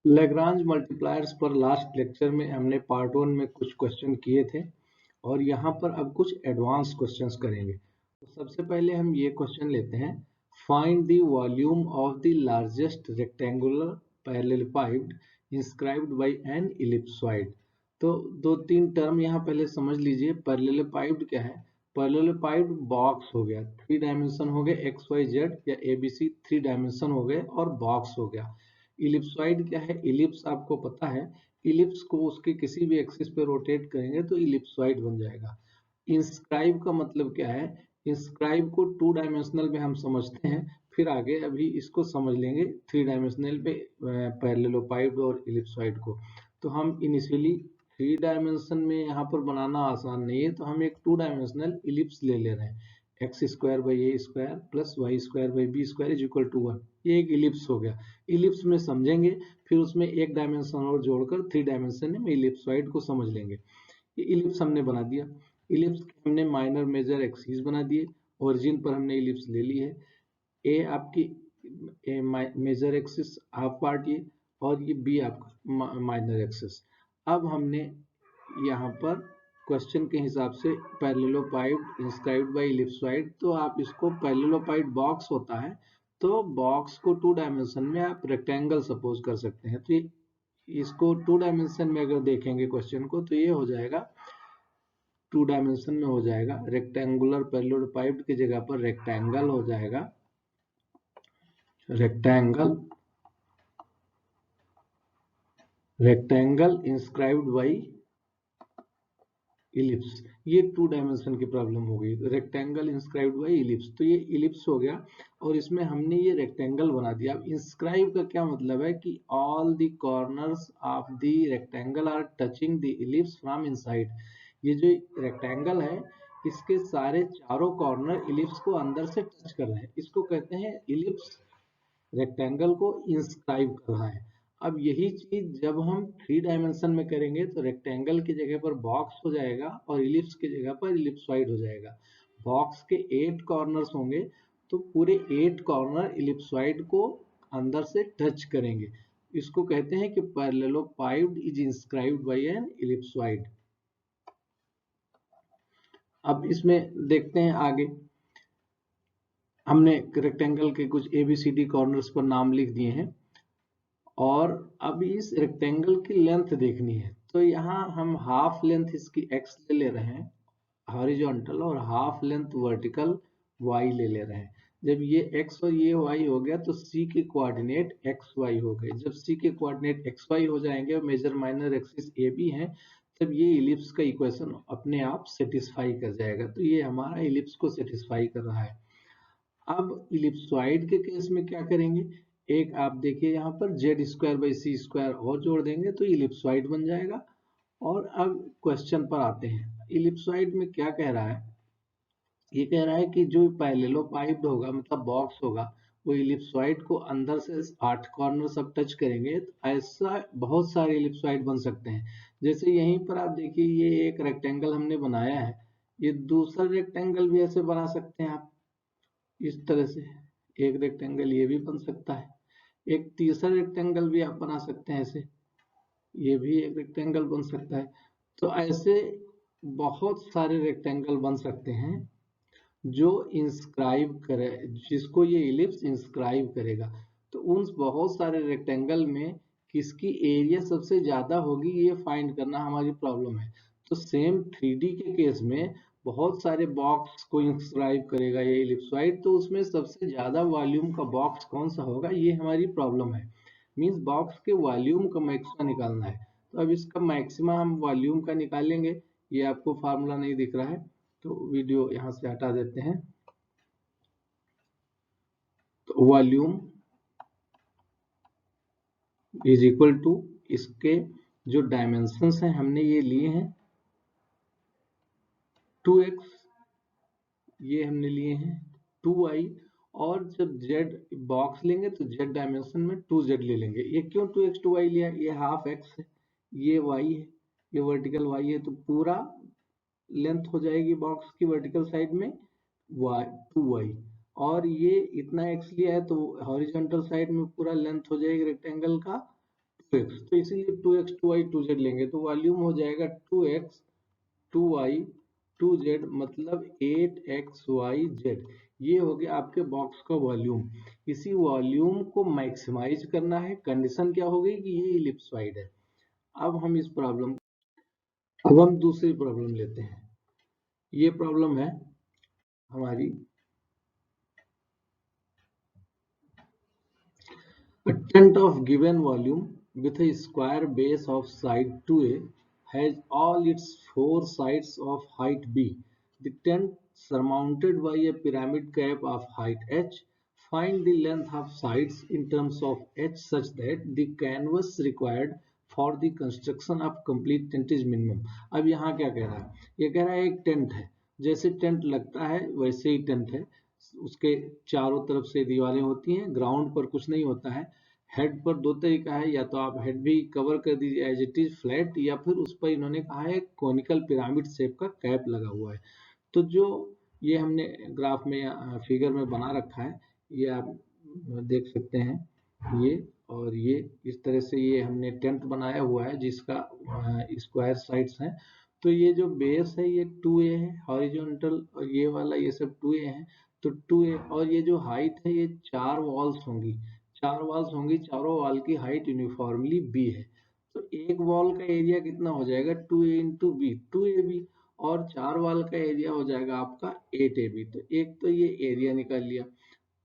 Lagrange multipliers पर last lecture में हमने पार्ट 1 में कुछ क्वेश्चन किए थे और यहाँ पर अब कुछ एडवांस क्वेश्चंस करेंगे। तो सबसे पहले हम ये क्वेश्चन लेते हैं, find the volume of the largest rectangular parallelepiped inscribed by an ellipsoid. तो दो तीन टर्म यहाँ पहले समझ लीजिए। पैरेललोपाइड क्या है? पैरेललोपाइड बॉक्स हो गया, 3 डायमेंशन हो गए एक्स वाई जेड या एबीसी 3 डायमेंशन हो गए और बॉक्स हो गया। इलिप्सॉइड क्या है? इलिप्स आपको पता है, इलिप्स को उसके किसी भी एक्सिस पे रोटेट करेंगे तो इलिप्सॉइड बन जाएगा। इंस्क्राइब का मतलब क्या है? इंस्क्राइब को 2 डायमेंशनल में हम समझते हैं, फिर आगे अभी इसको समझ लेंगे 3 डायमेंशनल पे पैरेललोपाइड और इलिप्सॉइड को। तो हम इनिशियली 3 डायमेंशन में यहाँ पर बनाना आसान नहीं है, तो हम एक 2 डायमेंशनल इलिप्स ले रहे हैं। X square by A square plus Y square by B square is equal to 1। ये एक इलिप्स हो गया। इलिप्स में समझेंगे, फिर उसमें एक डायमेंशन और जोड़कर 3 डायमेंशन में इलिप्सॉइड को समझ लेंगे। ये इलिप्स हमने बना दिया। इलिप्स के हमने माइनर मेजर एक्सिस बना दिए। ओरिजिन पर हमने इलिप्स ले ली है। ए आपकी मेजर एक्सिस हाफ पार्ट ये, और ये बी आपका माइनर एक्सिस। अब हमने यहाँ पर क्वेश्चन के हिसाब से पैरेललोपाइड इंस्क्राइब्ड बाय इलिप्सॉइड, तो आप इसको पैरेललोपाइड बॉक्स होता है तो बॉक्स को 2 डायमेंशन में आप रेक्टेंगल सपोज कर सकते हैं। तो इसको 2 डायमेंशन में अगर देखेंगे क्वेश्चन को तो ये हो जाएगा 2 डायमेंशन में हो जाएगा रेक्टेंगुलर पैरेललोपाइड की जगह पर रेक्टेंगल हो जाएगा। Rectangle inscribed by ellipse. ये 2 डायमेंशन की प्रॉब्लम हो गई। रेक्टेंगल इंस्क्राइब्ड बाई इलिप्स, तो ये इलिप्स हो गया और इसमें हमने ये रेक्टेंगल बना दिया। अब इंस्क्राइब का क्या मतलब है कि all the corners of the rectangle are touching the ellipse from inside. ये जो रेक्टेंगल है इसके सारे चारों कॉर्नर इलिप्स को अंदर से टच कर रहे हैं, इसको कहते हैं इलिप्स रेक्टेंगल को इंस्क्राइब कर रहा है। अब यही चीज जब हम 3 डायमेंशन में करेंगे तो रेक्टेंगल की जगह पर बॉक्स हो जाएगा और इलिप्स की जगह पर इलिप्सॉइड हो जाएगा। बॉक्स के 8 कॉर्नर्स होंगे तो पूरे 8 कॉर्नर इलिप्सॉइड को अंदर से टच करेंगे। इसको कहते हैं कि parallelepiped is inscribed by an ellipsoid. अब इसमें देखते हैं आगे, हमने रेक्टेंगल के कुछ ABCD कॉर्नर्स पर नाम लिख दिए हैं और अब इस रेक्टेंगल की लेंथ देखनी है। तो यहाँ हम हाफ लेंथ इसकी x ले रहे हैं हॉरिजॉन्टल और हाफ लेंथ वर्टिकल y ले रहे हैं। जब ये x और ये y हो गया तो C के कोऑर्डिनेट xy हो गए। जब C के कोऑर्डिनेट xy हो जाएंगे और मेजर माइनर एक्सिस AB है, तब ये इलिप्स का इक्वेशन अपने आप सेटिस्फाई कर जाएगा। तो ये हमारा इलिप्स को सेटिस्फाई कर रहा है। अब इलिप्सॉइड के केस में क्या करेंगे, एक आप देखिए यहाँ पर Z square by C square और जोड़ देंगे तो इलिप्सॉइड बन जाएगा। और अब क्वेश्चन पर आते हैं, इलिप्सॉइड में क्या कह रहा है? ये कह रहा है कि जो पैरेललोपाइड होगा मतलब बॉक्स होगा वो इलिप्सॉइड को अंदर से 8 कॉर्नर सब टच करेंगे तो ऐसा बहुत सारे इलिप्सॉइड बन सकते हैं। जैसे यहीं पर आप देखिए ये एक रेक्टेंगल हमने बनाया है, ये दूसरा रेक्टेंगल भी ऐसे बना सकते हैं आप इस तरह से। एक रेक्टेंगल ये भी बन सकता है, एक तीसरा रेक्टेंगल भी आप बना सकते हैं ऐसे, ये भी एक रेक्टेंगल बन सकता है। तो ऐसे बहुत सारे रेक्टेंगल बन सकते हैं जो इंस्क्राइब करे, जिसको ये इलिप्स इंस्क्राइब करेगा। तो उन बहुत सारे रेक्टेंगल में किसकी एरिया सबसे ज्यादा होगी ये फाइंड करना हमारी प्रॉब्लम है। तो सेम 3D के केस में बहुत सारे बॉक्स को इंस्क्राइब करेगा ये इलिप्सॉइड, तो उसमें सबसे ज्यादा वॉल्यूम का बॉक्स कौन सा होगा ये हमारी प्रॉब्लम है। मींस बॉक्स के वॉल्यूम का मैक्सिमा निकालना है। तो अब इसका मैक्सिमा हम वॉल्यूम का निकालेंगे। ये आपको फार्मूला नहीं दिख रहा है तो वीडियो यहाँ से हटा देते हैं। तो वॉल्यूम इज इक्वल टू, इसके जो डायमेंशंस हैं हमने ये लिए हैं 2x, ये हमने लिए हैं 2y, और जब z बॉक्स लेंगे तो z डायमेंशन में 2z ले लेंगे। ये क्यों 2x 2y लिया? ये हाफ x है, ये y है, ये वर्टिकल y है, तो पूरा लेंथ हो जाएगी बॉक्स की वर्टिकल साइड में 2y, और ये इतना x लिया है तो हॉरिजॉन्टल साइड में पूरा लेंथ हो जाएगी रेक्टेंगल का 2x, तो इसीलिए 2x 2y 2z लेंगे, तो वॉल्यूम हो जाएगा 2x 2y 2z, मतलब 8xyz। ये हो गया आपके बॉक्स का वॉल्यूम। इसी वॉल्यूम को मैक्सिमाइज करना है। कंडीशन क्या हो गई कि ये इलिप्सॉइड है। अब हम दूसरी प्रॉब्लम लेते हैं। ये प्रॉब्लम है हमारी, a tent of given volume with a square base of side 2a has all its four sides of height b. The tent surmounted by a pyramid cap of height h. Find the length of sides in terms of h such that the canvas required for the construction of complete tent is minimum. अब यहाँ क्या कह रहा है? ये कह रहा है एक टेंट है, जैसे टेंट लगता है वैसे ही टेंट है, उसके चारों तरफ से दीवारें होती हैं, ग्राउंड पर कुछ नहीं होता है। हेड पर दो तरीका है, या तो आप हेड भी कवर कर दीजिए एज इट इज फ्लैट, या फिर उस पर इन्होंने कहा है कॉनिकल पिरामिड शेप का कैप लगा हुआ है। तो जो ये हमने ग्राफ में या फिगर में बना रखा है, ये आप देख सकते हैं, ये और ये इस तरह से ये हमने टेंट बनाया हुआ है जिसका स्क्वायर साइड्स हैं। तो ये जो बेस है ये 2a है, हॉरिजॉन्टल और ये वाला ये सब 2a है, तो 2a, और ये जो हाइट है ये 4 वॉल्स होंगी, 4 वॉल्स होंगी, चारों वॉल की हाइट यूनिफॉर्मली b है। तो एक वॉल का एरिया कितना हो जाएगा 2a इंटू बी, 2ab, और 4 वॉल का एरिया हो जाएगा आपका 8ab। तो एक तो ये एरिया निकाल लिया।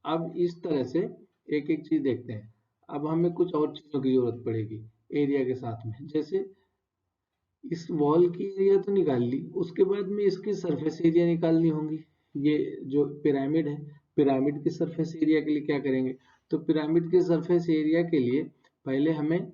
अब इस तरह से एक एक चीज देखते हैं। अब हमें कुछ और चीजों की जरूरत पड़ेगी एरिया के साथ में, जैसे इस वॉल की एरिया तो निकाल ली, उसके बाद में इसकी सरफेस एरिया निकालनी होगी। ये जो पिरामिड है, पिरामिड की सरफेस एरिया के लिए क्या करेंगे, तो पिरामिड के सरफेस एरिया के लिए पहले हमें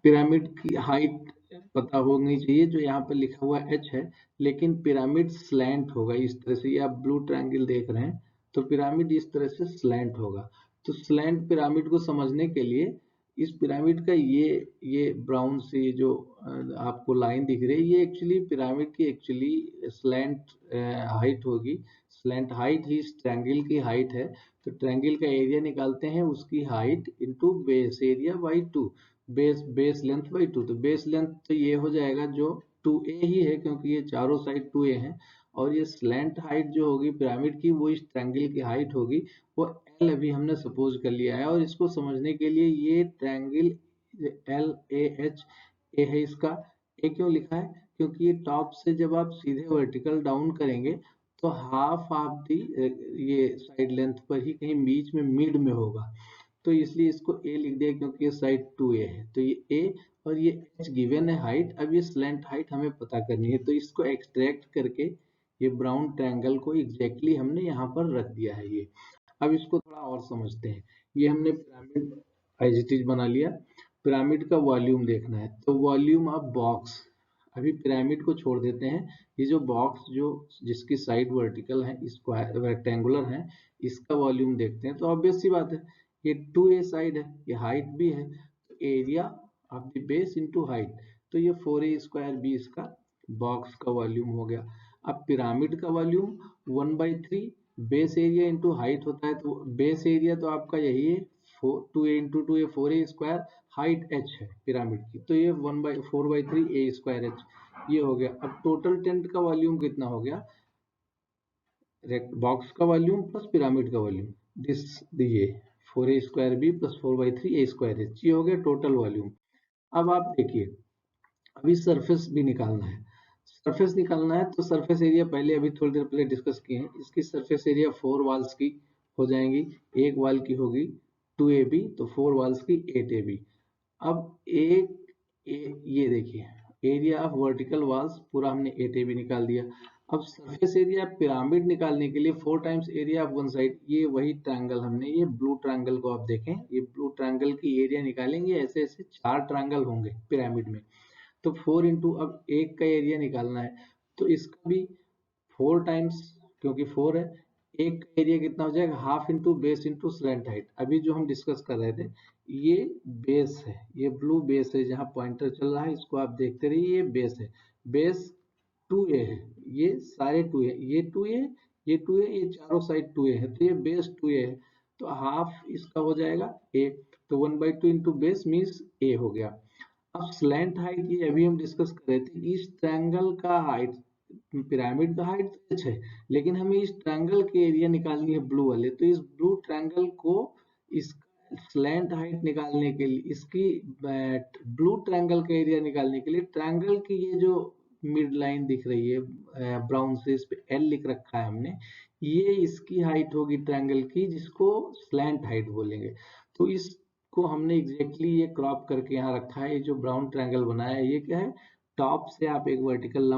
पिरामिड की हाइट पता होनी चाहिए, जो यहाँ पर लिखा हुआ h है, लेकिन पिरामिड स्लैंट होगा इस तरह से। ये आप ब्लू ट्रायंगल देख रहे हैं, तो पिरामिड इस तरह से स्लैंट होगा। तो स्लैंट पिरामिड को समझने के लिए इस पिरामिड का ये ब्राउन से जो आपको लाइन दिख रही है, ये एक्चुअली पिरामिड की एक्चुअली स्लैंट हाइट होगी। स्लैंट हाइट ही इस ट्रायंगल की हाइट है। तो ट्रायंगल का एरिया निकालते हैं, उसकी height into base area by 2, base length by 2। तो बेस लेंथ तो ये हो जाएगा जो 2a ही है, क्योंकि ये चारों साइड 2a है, और ये स्लैंट हाइट जो होगी पिरामिड की वो इस ट्रायंगल की हाइट होगी, वो l अभी हमने सपोज कर लिया है। और इसको समझने के लिए ये ट्रायंगल LAH ए है, इसका ए क्यों लिखा है, क्योंकि ये टॉप से जब आप सीधे वर्टिकल डाउन करेंगे तो हाफ ऑफ दी ये साइड लेंथ पर ही कहीं बीच में मिड में होगा, तो इसलिए इसको ए लिख दिया, क्योंकि ये साइड 2a है। तो ये ए और ये h गिवन है हाइट। अब ये स्लैंट हाइट हमें पता करनी है, तो इसको एक्सट्रैक्ट करके ये ब्राउन ट्रायंगल को एग्जैक्टली हमने यहाँ पर रख दिया है ये। अब इसको थोड़ा और समझते हैं। ये हमने पिरामिड एज इट इज बना लिया। पिरामिड का वॉल्यूम देखना है, तो वॉल्यूम ऑफ बॉक्स, अभी पिरामिड को छोड़ देते हैं, ये जो बॉक्स जो जिसकी साइड वर्टिकल है, स्क्वायर रेक्टेंगुलर है, इसका वॉल्यूम देखते हैं। तो ऑब्वियस सी बात है, ये 2a साइड है, ये हाइट भी है, तो area of the base into height, तो ये 4a स्क्वायर b इसका बॉक्स का वॉल्यूम हो गया। अब पिरामिड का volume 1/3 base area into height होता है, तो बेस एरिया तो आपका यही है 2a into 2a 4a square, height h है पिरामिड की, तो ये 4/3 a स्क्वायर h, ये हो गया। अब टोटल टेंट का वॉल्यूम कितना हो गया, बॉक्स का वॉल्यूम प्लस पिरामिड का वॉल्यूम, ये 4a square b plus 4/3 a square h, ये हो गया टोटल वॉल्यूम। अब आप देखिए, अभी सरफेस भी निकालना है। सरफेस निकालना है तो सरफेस एरिया पहले अभी थोड़ी देर पहले डिस्कस किए हैं, इसकी सरफेस एरिया 4 वॉल्स की हो जाएंगी, एक वॉल की होगी 2ab, तो 4 वॉल्स की 8ab। अब ये देखिए एरिया ऑफ वर्टिकल वॉल्स पूरा हमने 8ab निकाल दिया। अब सरफेस एरिया पिरामिड निकालने के लिए 4 times area of one side, ये वही ट्रायंगल हमने, ये ब्लू ट्रायंगल को आप देखें, ये ब्लू ट्रायंगल की एरिया निकालेंगे, ऐसे ऐसे 4 ट्रायंगल होंगे पिरामिड में, तो 4 इंटू, अब एक का एरिया निकालना है, तो इसका भी 4 टाइम्स, क्योंकि 4 है, एक का एरिया कितना हो जाएगा, half into base into slant height. अभी जो हम डिस्कस कर रहे थे, ये बेस है, ये ब्लू बेस है, जहां पॉइंटर चल रहा है इसको आप देखते रहिए, ये बेस है, बेस 2a है, ये सारे 2a, ये 2a, ये 2a, ये चारों साइड 2a है, तो ये बेस 2a है। तो तो हाफ इसका हो जाएगा a, तो 1/2 इंटू बेस मीन्स a हो गया। अब स्लैंट हाइट, ये अभी हम डिस्कस कर रहे थे, इस ट्रायंगल का हाइट, पिरामिड का हाइट तो h है, लेकिन हमें इस ट्रायंगल के एरिया निकालनी है ब्लू वाले, तो इस ब्लू ट्रायंगल को इसका स्लैंट हाइट निकालने के लिए, इसकी ब्लू ट्रायंगल का एरिया निकालने के लिए, ट्रायंगल की ये जो मिड लाइन दिख रही है ब्राउन से, इस पे L लिख रखा है हमने, ये इसकी हाइट होगी ट्रायंगल की, जिसको स्लैंट हाइट बोलेंगे। तो इसको हमने एग्जैक्टली ये क्रॉप करके यहाँ रखा है। ये जो ब्राउन ट्रायंगल बनाया है ये क्या है, टॉप से आप एक वर्टिकल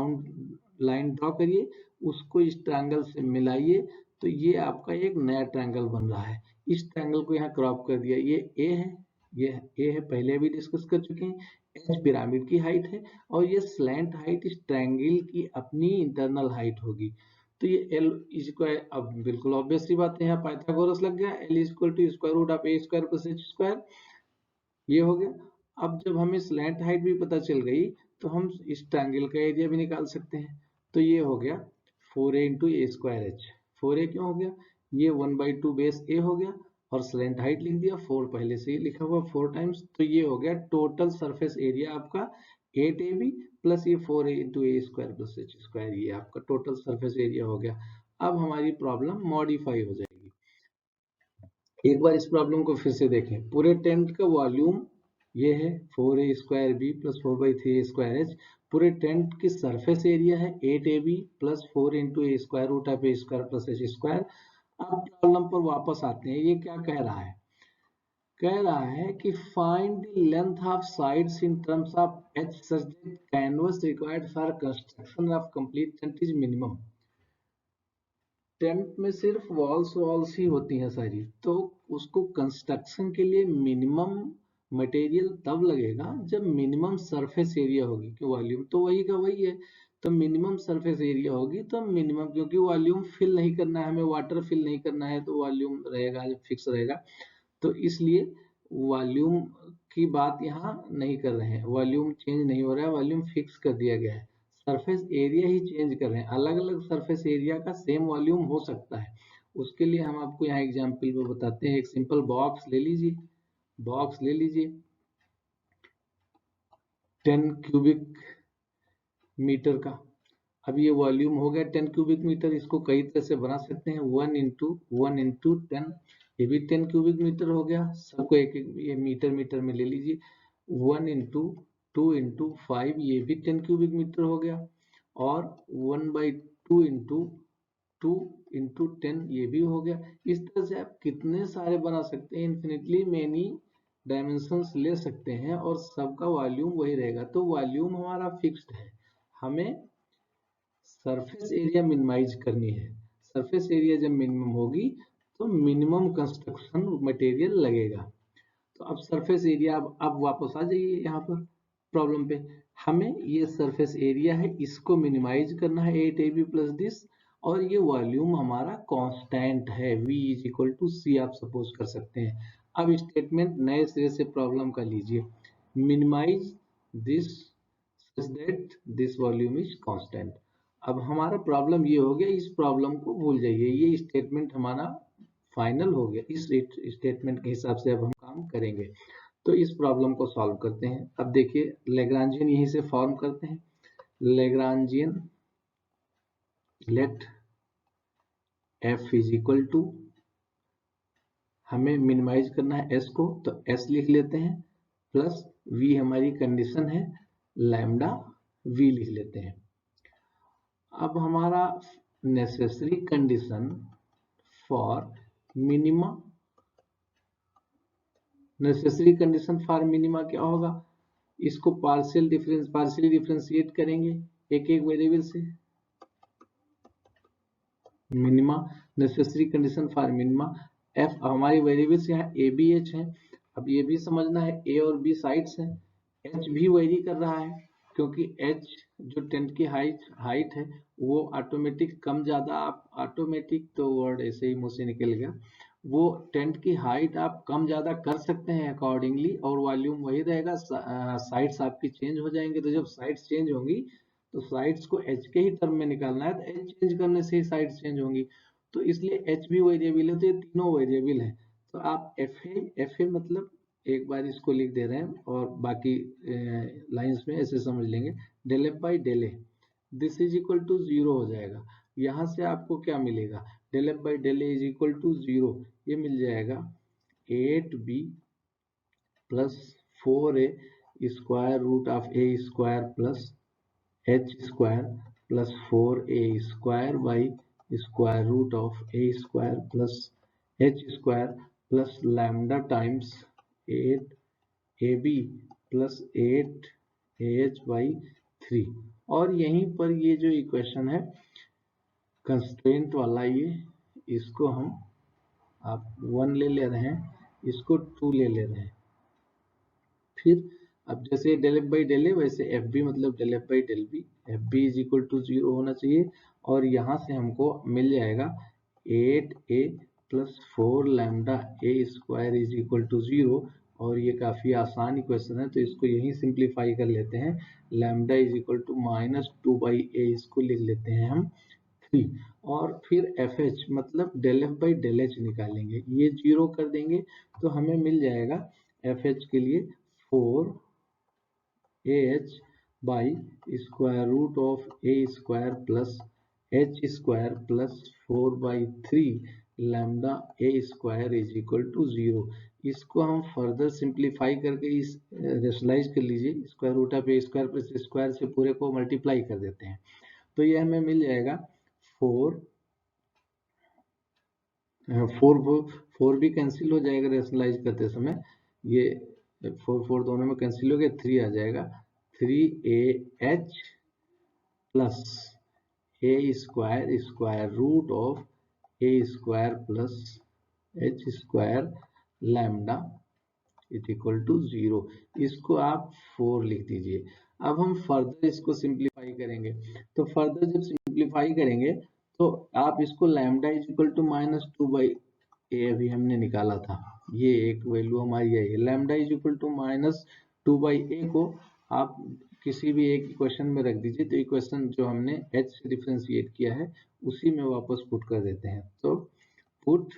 लाइन ड्रॉ करिए, उसको इस ट्रायंगल से मिलाइए, तो ये आपका एक नया ट्रायंगल बन रहा है। इस ट्रायंगल को यहाँ क्रॉप कर दिया, ये ए है, ये ए है, पहले भी डिस्कस कर चुके हैं। एच पिरामिड की हाइट है और ये स्लैंट हाइट इस ट्रायंगल की अपनी इंटरनल हाइट होगी। तो ये एल इज इक्वल, अब बिल्कुल ऑब्वियस सी बात है, यहाँ पाइथागोरस लग गया, L is equal to square root of A square plus H square, ये हो गया। अब जब हमें स्लैंट हाइट भी पता चल गई, तो हम इस ट्रायंगल का एरिया भी निकाल सकते हैं। तो ये हो गया 4a into A square H. 4a क्यों हो गया, ये 1/2 बेस a हो गया, और स्लैंट हाइट लिख दिया, 4 पहले से ही लिखा हुआ 4 टाइम्स, तो ये हो गया टोटल सरफेस एरिया आपका 8ab प्लस ये 4a into A square plus H square, ये आपका टोटल सरफेस एरिया हो गया। अब हमारी प्रॉब्लम मॉडिफाई हो जाएगी। एक बार इस प्रॉब्लम को फिर से देखें। पूरे टेंट का वॉल्यूम ये है 4a square B plus 4/3 square H. पूरे टेंट की सरफेस एरिया है 8ab plus 4 into A square root of A square plus H square. अब प्रॉब्लम पर वापस आते हैं। ये क्या कह रहा है, कह रहा है कि find the length of sides in terms of H such that canvas required for construction of complete tent is minimum. Tent में सिर्फ वॉल्स ही होती हैं सारी, तो उसको कंस्ट्रक्शन के लिए मिनिमम मटेरियल तब लगेगा जब मिनिमम सरफेस एरिया होगी, कि वॉल्यूम तो वही का वही है, तो मिनिमम सरफेस एरिया होगी तो मिनिमम, क्योंकि वॉल्यूम फिल नहीं करना है हमें, वाटर फिल नहीं करना है, तो वॉल्यूम रहेगा, फिक्स रहेगा। तो इसलिए वॉल्यूम की बात यहाँ नहीं कर रहे हैं, वॉल्यूम चेंज नहीं हो रहा है, वॉल्यूम फिक्स कर दिया गया है, सरफेस एरिया ही चेंज कर रहे हैं। अलग अलग सरफेस एरिया का सेम वॉल्यूम हो सकता है, उसके लिए हम आपको यहाँ एग्जाम्पल में बताते हैं। एक सिंपल बॉक्स ले लीजिए, बॉक्स ले लीजिए 10 क्यूबिक मीटर का। अब ये वॉल्यूम हो गया 10 क्यूबिक मीटर, इसको कई तरह से बना सकते हैं, 1 इंटू 10, ये भी 10 क्यूबिक मीटर हो गया। सबको एक एक ये मीटर में ले लीजिए। 1 इंटू 2 इंटू 5, ये भी 10 क्यूबिक मीटर हो गया। और 1/2 इंटू 2 इंटू 10, ये भी हो गया। इस तरह से आप कितने सारे बना सकते हैं, इन्फिनिटली मैनी डायमेंशंस ले सकते हैं, और सबका वॉल्यूम वही रहेगा। तो वॉल्यूम हमारा फिक्स्ड है, हमें सरफेस एरिया मिनिमाइज करनी है। सरफेस एरिया जब मिनिमम होगी तो मिनिमम कंस्ट्रक्शन मटेरियल लगेगा। तो अब सरफेस एरिया, अब वापस आ जाइए यहाँ पर प्रॉब्लम पे। हमें ये सरफेस एरिया है, इसको मिनिमाइज करना है 8ab प्लस दिस, और ये वॉल्यूम हमारा कांस्टेंट है, v is equal to c आप सपोज कर सकते हैं। अब स्टेटमेंट नए सिरे से प्रॉब्लम का लीजिए, minimize this such that this volume is constant. अब हमारा प्रॉब्लम ये हो गया, इस प्रॉब्लम को भूल जाइए, ये स्टेटमेंट हमारा फाइनल हो गया। इस स्टेटमेंट के हिसाब से अब हम काम करेंगे। तो इस प्रॉब्लम को सॉल्व करते हैं। अब देखिए लैग्रांजियन यहीं से फॉर्म करते हैं। Lagrangian let f is equal to, हमें मिनिमाइज करना है s को, तो s लिख लेते हैं, प्लस v हमारी कंडीशन है, लैम्डा v लिख लेते हैं। अब हमारा necessary condition for minima, necessary condition for minima क्या होगा, इसको पार्शियली डिफरेंशिएट करेंगे एक एक वेरिएबल से। Minima, necessary condition for minima, F हमारी वेरिएबल्स यहाँ ए बी एच है। अब ये भी समझना है ए और बी साइड्स हैं, एच भी वेरी कर रहा है, क्योंकि एच जो टेंट की हाइट है वो ऑटोमेटिक कम ज्यादा, आप ऑटोमेटिक तो वर्ड ऐसे ही मुंह से निकल गया, वो टेंट की हाइट आप कम ज्यादा कर सकते हैं अकॉर्डिंगली, और वॉल्यूम वही रहेगा, साइड्स आपकी चेंज हो जाएंगे। तो जब साइड्स चेंज होंगी तो साइड्स को एच के ही टर्म में निकालना है, तो एच चेंज करने से ही साइड्स चेंज होंगी। तो इसलिए एच भी वेरिएबल है, तो ये तीनों वेरिएबल है। तो आप एफ ए मतलब एक बार इसको लिख दे रहे हैं और बाकी लाइंस में ऐसे समझ लेंगे, del F by del A this is equal to 0 हो जाएगा। यहाँ से आपको क्या मिलेगा, del F by del A is equal to 0, ये मिल जाएगा 8b plus 4a square root of A square plus H square plus 4a square by square root of A square plus H square plus lambda times 8ab plus 8ah by 3। और यहीं पर ये जो equation है constraint वाला, ये इसको हम आप 1 ले रहे हैं, इसको 2 ले रहे हैं। फिर अब जैसे del F by del A वैसे एफ बी मतलब del F by del B, F B is equal to 0 होना चाहिए। और यहाँ से हमको मिल जाएगा 8a plus 4 lambda A square is equal to 0। और ये काफ़ी आसान इक्वेशन है तो इसको यहीं सिंप्लीफाई कर लेते हैं, lambda is equal to -2 by A, इसको लिख लेते हैं हम 3। और फिर एफ एच मतलब del F by del H निकालेंगे, ये 0 कर देंगे तो हमें मिल जाएगा एफ एच के लिए 4ah by square root of A square plus H square plus 4 by 3 lambda A square is equal to 0। इसको हम फर्दर सिंप्लीफाई करके इस रेशनलाइज कर लीजिए, square root of A square plus square से पूरे को मल्टीप्लाई कर देते हैं तो ये हमें मिल जाएगा 4 भी कैंसिल हो जाएगा रेशनलाइज करते समय, ये 4 दोनों में कैंसिल हो गया, 3 आ जाएगा, 3ah plus A square square root of A square plus H square lambda is equal to 0। इसको आप 4 लिख दीजिए। अब हम फर्दर इसको सिंप्लीफाई करेंगे, तो फर्दर जब सिंप्लीफाई करेंगे तो आप इसको lambda is equal to -2 by A अभी हमने निकाला था, ये एक वैल्यू हमारी है, lambda is equal to -2 by A को आप किसी भी एक इक्वेशन में रख दीजिए, तो इक्वेशन जो हमने h से डिफरेंशिएट किया है उसी में वापस पुट कर देते हैं। तो put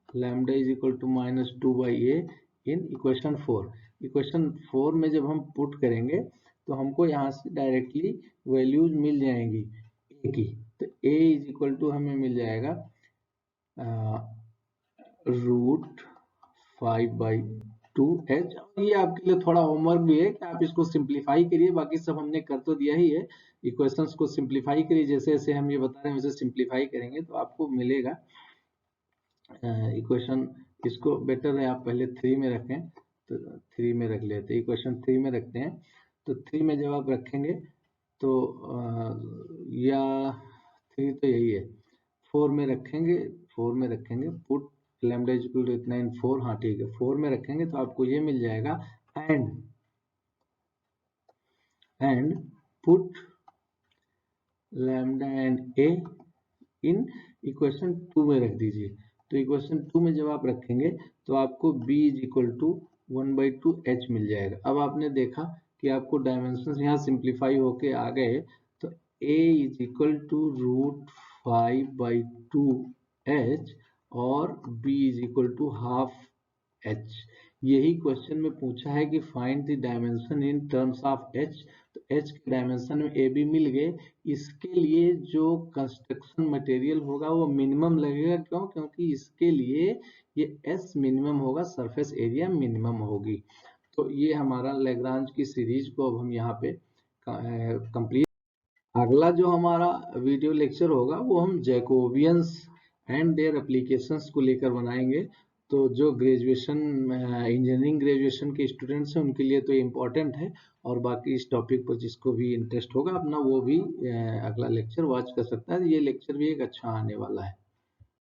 lambda is equal to -2 by A in equation 4। Equation 4 में जब हम पुट करेंगे तो हमको यहाँ से डायरेक्टली वैल्यूज मिल जाएंगी ए की, तो ए इज इक्वल टू हमें मिल जाएगा रूट 5/2h। ये आपके लिए थोड़ा होमवर्क भी है कि आप इसको सिंप्लीफाई करिए, बाकी सब हमने कर तो दिया ही है, इक्वेशंस को सिंप्लीफाई करिए, जैसे जैसे हम ये बता रहे हैं वैसे सिंप्लीफाई करेंगे तो आपको मिलेगा इक्वेशन। इसको बेटर है आप पहले 3 में रखें, तो 3 में रख लेते हैं, इक्वेशन 3 में रखते हैं। तो 3 में जब आप रखेंगे तो या 3 तो यही है, 4 में रखेंगे, 4 में रखेंगे put lambda is equal to इतना इन 4, हाँ ठीक है, 4 में रखेंगे तो आपको ये मिल जाएगा and put lambda and A in equation 2 में रख दीजिए। तो इक्वेशन 2 में जब आप रखेंगे तो आपको b is equal to 1/2h मिल जाएगा। अब आपने देखा कि आपको डायमेंशन यहाँ सिंप्लीफाई होके आ गए, तो a is equal to root 5/2h और b is equal to half h। यही क्वेश्चन में पूछा है कि find the dimension in terms of h, तो h के डायमेंशन में a b मिल गए। इसके लिए जो कंस्ट्रक्शन मटेरियल होगा वो मिनिमम लगेगा, क्यों? क्योंकि इसके लिए ये s मिनिमम होगा, सरफेस एरिया मिनिमम होगी। तो ये हमारा लैग्रांज की सीरीज को अब हम यहाँ पे कंप्लीट। अगला जो हमारा वीडियो लेक्चर होगा वो हम जैकोबियंस एंड देयर एप्लीकेशंस को लेकर बनाएंगे। तो जो ग्रेजुएशन इंजीनियरिंग ग्रेजुएशन के स्टूडेंट्स हैं उनके लिए तो इम्पोर्टेंट है, और बाकी इस टॉपिक पर जिसको भी इंटरेस्ट होगा अपना वो भी अगला लेक्चर वॉच कर सकता है। ये लेक्चर भी एक अच्छा आने वाला है।